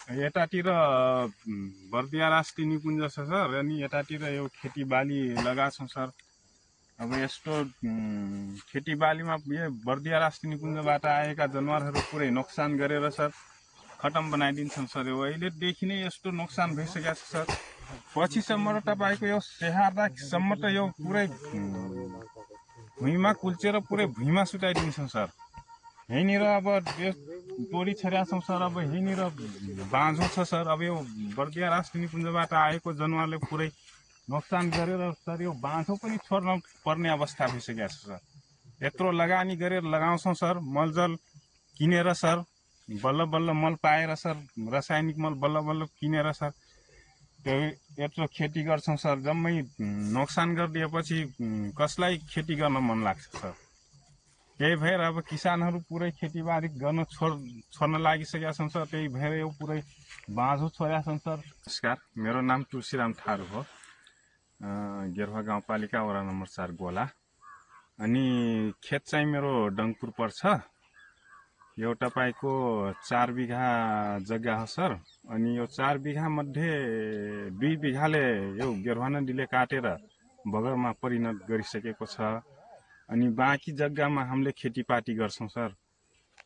यतातिर बर्दिया राष्ट्रिय निकुञ्ज छ सर, अनि यतातिर यो खेतीबाली लगाएको छौँ सर। अब यस्तो खेतीबालीमा यो बर्दिया राष्ट्रिय निकुञ्जबाट आएका जनावरहरू पुरै नोक्सान गरेर सर खतम बनाइदिन्छन् सर। यो अहिलेदेखि नै यस्तो नोक्सान भइसकेको छ सर। पछिसम्म र तपाईँको यो स्याहार्दासम्म त यो पुरै भुइँमा कुल्चेर पुरै भुइँमा सुताइदिन्छन् सर। यहीँनिर अब यो तोरी छर्या छौँ सर। अब यहीँनिर बाँझो छ सर। अब यो बर्दिया राष्ट्रिय निकुञ्जबाट आएको जनावरले पुरै नोक्सान गरेर सर यो बाँझो पनि छोड्न पर्ने अवस्था भइसकेको छ सर। यत्रो लगानी गरेर लगाउँछौँ सर, मलजल किनेर सर, बल्ल बल्ल मल पाएर सर, रासायनिक मल बल्ल बल्ल किनेर सर त्यो यत्रो खेती गर्छौँ सर। जम्मै नोक्सान गरिदिएपछि कसलाई खेती गर्न मन लाग्छ सर। त्यही भएर अब किसानहरू पुरै खेतीबारी गर्न छोड्न लागिसकेका छन् सर। त्यही भएर यो पुरै बाँझो छोडेका छन् सर। नमस्कार, मेरो नाम तुलसीराम थारू हो, गेरुवा गाउँपालिका वडा नम्बर 4 गोला। अनि खेत चाहिँ मेरो डङपुर पर्छ। यो तपाईँको 4 बिघा जग्गा हो सर। अनि यो 4 बिघा मध्ये 2 बिघाले यो गेरुवा नदीले काटेर बगरमा परिणत गरिसकेको छ। अनि बाँकी जग्गामा हामीले खेतीपाती गर्छौँ सर।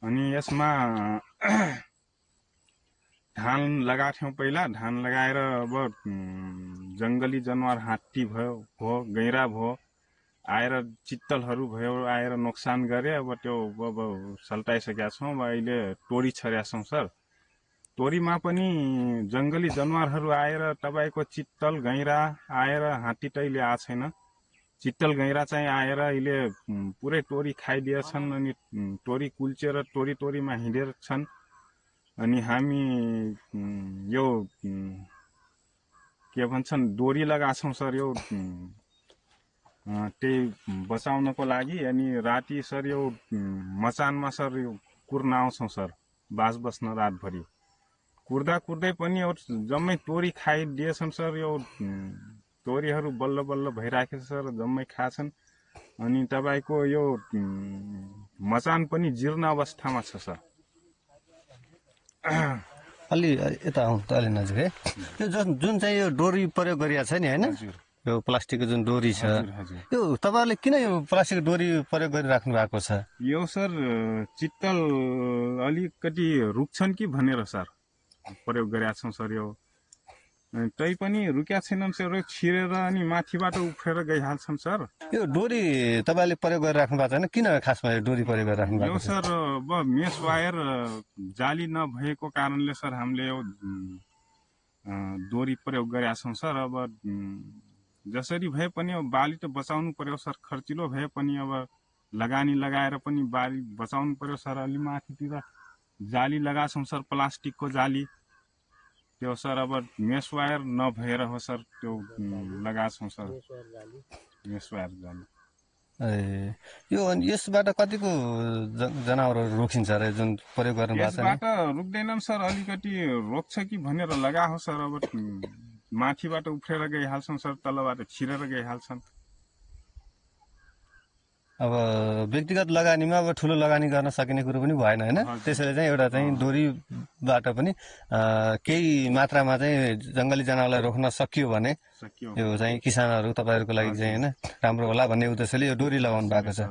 अनि यसमा धान लगाएको थियौँ पहिला। धान लगाएर अब जङ्गली जनावर हात्ती भयो, गैँडा भयो, आएर चित्तलहरू भयो, आएर नोक्सान गरे। अब त्यो अब सल्टाइसकेका छौँ। अब अहिले तोरी छर्या छौँ सर। तोरीमा पनि जङ्गली जनावरहरू आएर तपाईँको चित्तल गैँडा आएर, हात्ती त अहिले आएको छैन, चित्तल गैँडा चाहिँ आएर अहिले पुरै तोरी खाइदिएछन्। अनि तोरी कुल्चेर तोरीमा हिँडेर छन्। अनि हामी यो के भन्छन् डोरी लगाछौँ सर यो त्यही बचाउनको लागि। अनि राति सर यो मचानमा सर यो कुर्न आउँछौँ सर, बास बस्न रातभरि। कुर्दै पनि जम्मै तोरी खाइदिएछन् सर। यो तोरीहरू बल्ल बल्ल भइराखेको छ सर, जम्मै खाछन्। अनि तपाईँको यो मचान पनि जीर्ण अवस्थामा छ सर। अलि यता आउँ त, अलि नजिक है। यो जुन चाहिँ यो डोरी प्रयोग गरिएको छ नि होइन, यो प्लास्टिकको जुन डोरी छ, यो तपाईँहरूले किन यो प्लास्टिक डोरी प्रयोग गरिराख्नु भएको छ? यो सर चित्तल अलिकति रुक्छन् कि भनेर सर प्रयोग गरेका छौँ सर। यो तै पनि रुक्या छैनन् सर, छिरेर अनि माथिबाट उफ्रेर गइहाल्छन् सर। यो डोरी तपाईँले प्रयोग गरिराख्नु भएको छैन, किन खासमा यो डोरी प्रयोग गरिराख्नु भएको? यो सर अब मेस वायर जाली नभएको कारणले सर हामीले यो डोरी प्रयोग गरेका छौँ सर। अब जसरी भए पनि अब बाली त बचाउनु पर्यो सर, खर्चिलो भए पनि अब लगानी लगाएर पनि बाली बचाउनु पर्यो सर। अलि माथितिर जाली लगाछौँ सर, प्लास्टिकको जाली। त्यो सर अब मेस वायर नभएर हो सर त्यो लगाछौँ सर, मेस वायर जाली। ए यो यसबाट कतिको जनावरहरू रोकिन्छ र जुन प्रयोग गर्नु भएको छ? यसबाट रुक्दैनन् सर, अलिकति रोक्छ कि भनेर लगाहो सर। अब माथिबाट उफ्रेर गइहाल्छन् सर, तलबाट छिरेर गइहाल्छन्। अब व्यक्तिगत लगानीमा अब ठुलो लगानी गर्न सकिने कुरो पनि भएन होइन। त्यसैले चाहिँ एउटा चाहिँ डोरीबाट पनि केही मात्रामा चाहिँ जङ्गली जनावरलाई रोक्न सकियो भने यो चाहिँ किसानहरू तपाईँहरूको लागि चाहिँ होइन राम्रो होला भन्ने उद्देश्यले यो डोरी लगाउनु भएको छ।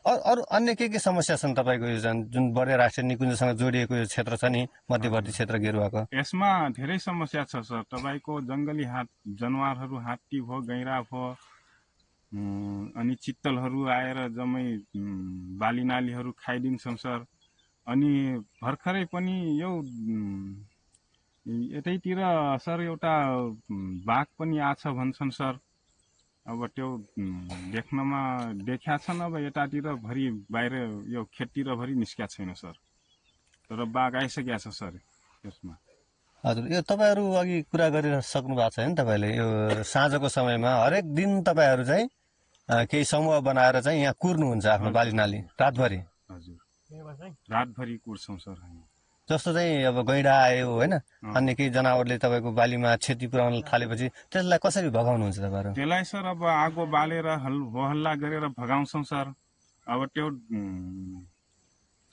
अरू अन्य के समस्या छन् तपाईँको यो जुन बर्दिया राष्ट्रिय निकुञ्जसँग जोडिएको यो क्षेत्र छ नि, मध्यवर्ती क्षेत्र गेरुवाको? यसमा धेरै समस्या छ सर। तपाईँको जङ्गली जनावरहरू हात्ती भयो, गैँडा भयो, अनि चित्तलहरू आएर जम्मै बाली नालीहरू खाइदिन्छन् सर। अनि भर्खरै पनि यो यतैतिर सर एउटा बाघ पनि आछ भन्छन् सर। अब त्यो देख्नमा देखा छन्। अब यतातिर भरि बाहिर यो खेततिर भरि निस्किया छैन सर, तर बाघ आइसकेको छ सर त्यसमा। हजुर, यो तपाईँहरू अघि कुरा गरिसक्नु भएको छ होइन तपाईँले, यो साँझको समयमा हरेक दिन तपाईँहरू चाहिँ केही समूह बनाएर चाहिँ यहाँ कुर्नुहुन्छ आफ्नो बाली नाली रातभरि? हजुर, रातभरि कुर्छौँ सर। जस्तो चाहिँ अब गैँडा आयो होइन, अन्य केही जनावरले तपाईँको बालीमा क्षति पुर्याउन थालेपछि त्यसलाई कसरी भगाउनुहुन्छ तपाईँहरू? त्यसलाई सर अब आगो बालेर हो हल्ला गरेर भगाउँछौँ सर। अब त्यो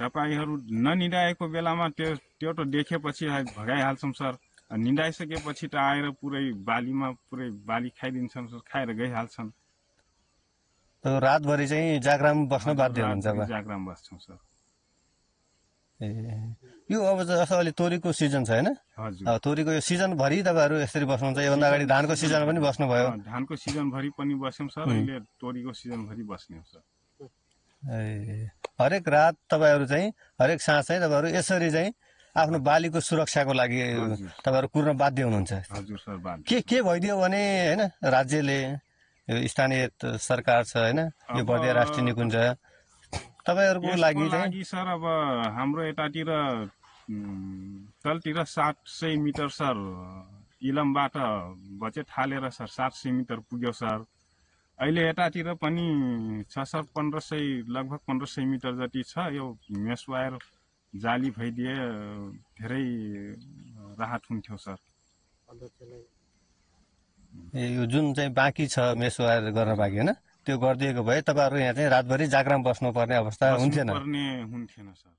तपाईँहरू ननिदाएको बेलामा त्यो त देखेपछि भगाइहाल्छौँ सर। निदाइसकेपछि त आएर पुरै बाली खाइदिन्छन् सर, खाएर गइहाल्छन्। रातभरि चाहिँ जाग्राम बस्न बाध्य हुनुहुन्छ अब? जाग्राम बस्छौँ सर। ए यो अब जस्तो अहिले तोरीको सिजन छ होइन? हजुर, तोरीको यो सिजनभरि तपाईँहरू यसरी बस्नुहुन्छ? योभन्दा अगाडि धानको सिजन पनि बस्नुभयो? धानको सिजनभरि पनि बस्यौँ सर, अहिले तोरीको सिजनभरि बस्ने हो सर। ए हरेक रात तपाईँहरू चाहिँ हरेक साँझ चाहिँ तपाईँहरू यसरी चाहिँ आफ्नो बालीको सुरक्षाको लागि तपाईँहरू कुर्न बाध्य हुनुहुन्छ? हजुर सर, बाध्य। के भइदियो भने होइन, राज्यले, यो स्थानीय सरकार छ होइन, यो बर्दिया राष्ट्रिय निकुञ्ज तपाईँहरूको लागि सर अब हाम्रो यतातिर तलतिर 700 मिटर सर इलमबाट बचेट हालेर सर 700 मिटर पुग्यो सर। अहिले यतातिर पनि छ सर 1500, लगभग 1500 मिटर जति छ। यो मेस वायर जाली भइदिए धेरै राहत हुन्थ्यो सर। यो जुन चाहिँ बाँकी छ मेस वायर गर्न बाँकी होइन, त्यो गरिदिएको भए तपाईँहरू यहाँ चाहिँ रातभरि जाग्राम बस्नुपर्ने अवस्था हुन्थेन? हुन्थेन सर।